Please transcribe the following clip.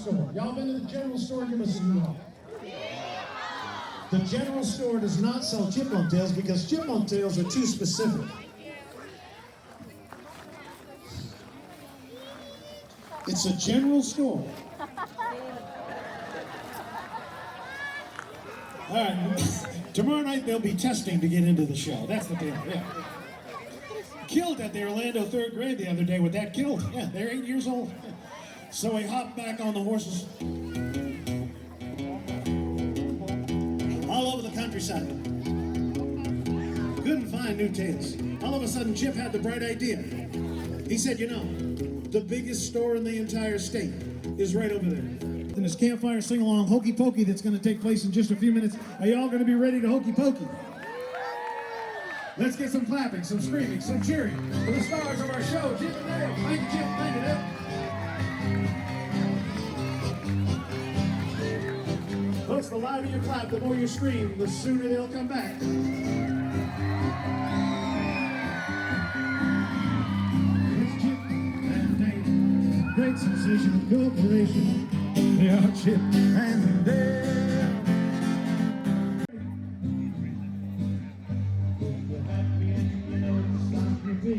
store. Y'all been to the general store? Give us a no. The general store does not sell chipmunk tails because chipmunk tails are too specific. It's a general store. All right, tomorrow night they'll be testing to get into the show. That's the deal, yeah. Killed at the Orlando 3rd grade the other day with that killed. Yeah, they're 8 years old. So he hopped back on the horses. All over the countryside. Couldn't find new tails. All of a sudden, Chip had the bright idea. He said, you know, the biggest store in the entire state is right over there. And this campfire sing along hokey pokey that's going to take place in just a few minutes. Are y'all going to be ready to hokey pokey? Let's get some clapping, some screaming, some cheering for the stars of our show, Chip and Dale. Thank you, Chip. Thank you, Dale. Folks, the louder you clap, the more you scream, the sooner they'll come back. It's Chip and Dale, great sensational corporation. They are Chip and Dale. Happy and you know it's time to be.